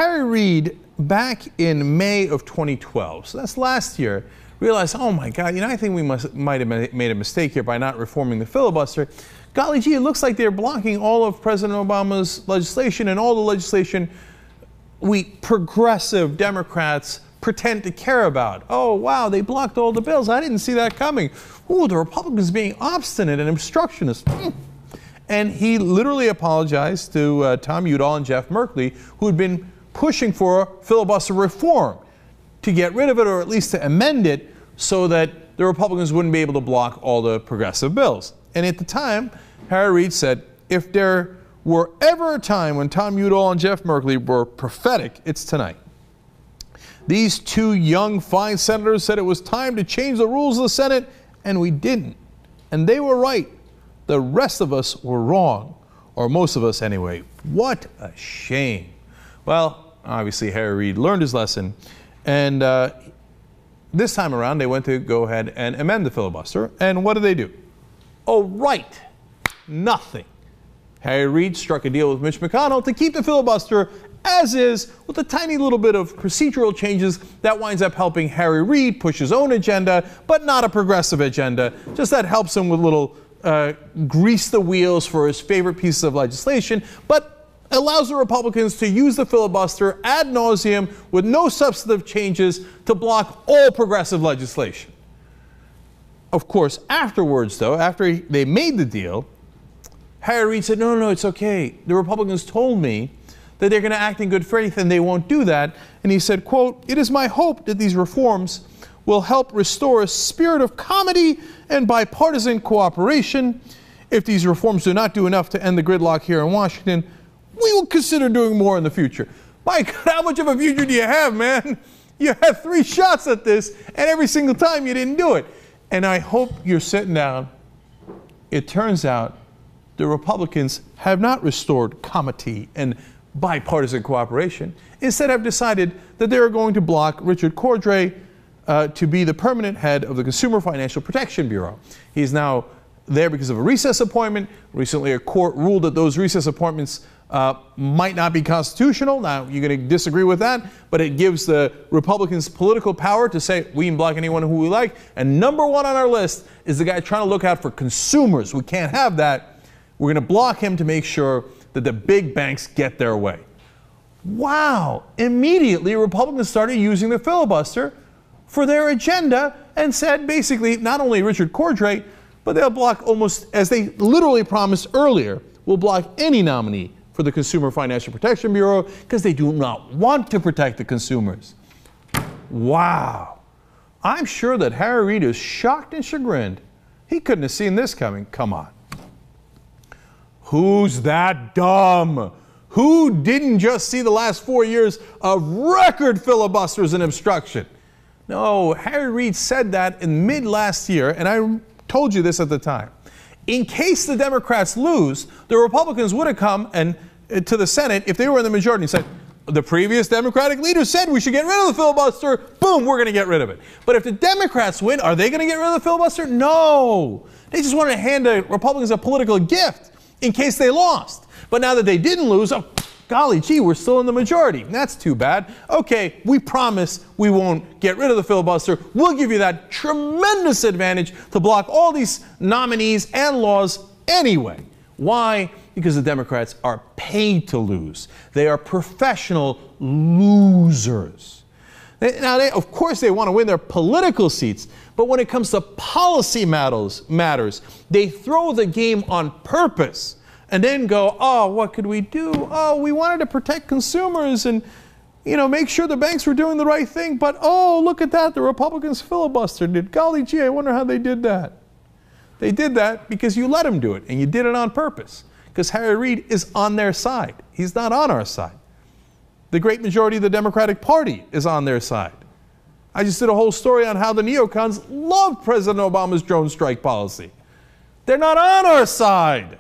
Harry Reid, back in May of 2012, so that's last year, realized, oh my God, I think we might have made a mistake here by not reforming the filibuster. Golly gee, it looks like they're blocking all of President Obama's legislation, and all the legislation we progressive Democrats pretend to care about. Oh wow, they blocked all the bills. I didn't see that coming. Ooh, the Republicans being obstinate and obstructionist. And he literally apologized to Tom Udall and Jeff Merkley, who had been pushing for filibuster reform to get rid of it, or at least to amend it so that the Republicans wouldn't be able to block all the progressive bills. And at the time, Harry Reid said, if there were ever a time when Tom Udall and Jeff Merkley were prophetic, it's tonight. These two young, fine senators said it was time to change the rules of the Senate, and we didn't. And they were right. The rest of us were wrong, or most of us anyway. What a shame. Well, obviously Harry Reid learned his lesson, and this time around they went to go ahead and amend the filibuster. And what did they do? Oh, right, nothing. Harry Reid struck a deal with Mitch McConnell to keep the filibuster as is, with a tiny little bit of procedural changes that winds up helping Harry Reid push his own agenda, but not a progressive agenda. Just that helps him with little grease the wheels for his favorite pieces of legislation, but allows the Republicans to use the filibuster ad nauseum with no substantive changes to block all progressive legislation. Of course, afterwards, though, after they made the deal, Harry Reid said, no, it's okay. The Republicans told me that they're going to act in good faith and they won't do that. And he said, quote, "It is my hope that these reforms will help restore a spirit of comity and bipartisan cooperation. If these reforms do not do enough to end the gridlock here in Washington, we will consider doing more in the future." My God, how much of a future do you have, man? You had 3 shots at this, and every single time you didn't do it. And I hope you're sitting down. It turns out the Republicans have not restored comity and bipartisan cooperation. Instead, have decided that they are going to block Richard Cordray to be the permanent head of the Consumer Financial Protection Bureau. He's now there because of a recess appointment. Recently, a court ruled that those recess appointments might not be constitutional. Now, you're going to disagree with that, but it gives the Republicans political power to say, we can block anyone who we like. And number 1 on our list is the guy trying to look out for consumers. We can't have that. We're going to block him to make sure that the big banks get their way. Wow. Immediately, Republicans started using the filibuster for their agenda and said, basically, not only Richard Cordray, but they'll block almost, as they literally promised earlier, will block any nominee for the Consumer Financial Protection Bureau because they do not want to protect the consumers. Wow. I'm sure that Harry Reid is shocked and chagrined. He couldn't have seen this coming. Come on. Who's that dumb? Who didn't just see the last 4 years of record filibusters and obstruction? No, Harry Reid said that in mid last year, and I told you this at the time. In case the Democrats lose, the Republicans would have come and to the Senate, if they were in the majority, and said, the previous Democratic leader said we should get rid of the filibuster. Boom, we're going to get rid of it. But if the Democrats win, are they going to get rid of the filibuster? No. They just wanted to hand the Republicans a political gift in case they lost. But now that they didn't lose, oh, golly gee, we're still in the majority. That's too bad. Okay, we promise we won't get rid of the filibuster. We'll give you that tremendous advantage to block all these nominees and laws anyway. Why? Because the Democrats are paid to lose. They are professional losers. Now, of course, they want to win their political seats, but when it comes to policy matters, they throw the game on purpose and then go, oh, what could we do? Oh, we wanted to protect consumers and, make sure the banks were doing the right thing, but oh, look at that, the Republicans filibustered it. Golly gee, I wonder how they did that. They did that because you let them do it, and you did it on purpose, because Harry Reid is on their side. He's not on our side. The great majority of the Democratic Party is on their side. I just did a whole story on how the neocons love President Obama's drone strike policy. They're not on our side.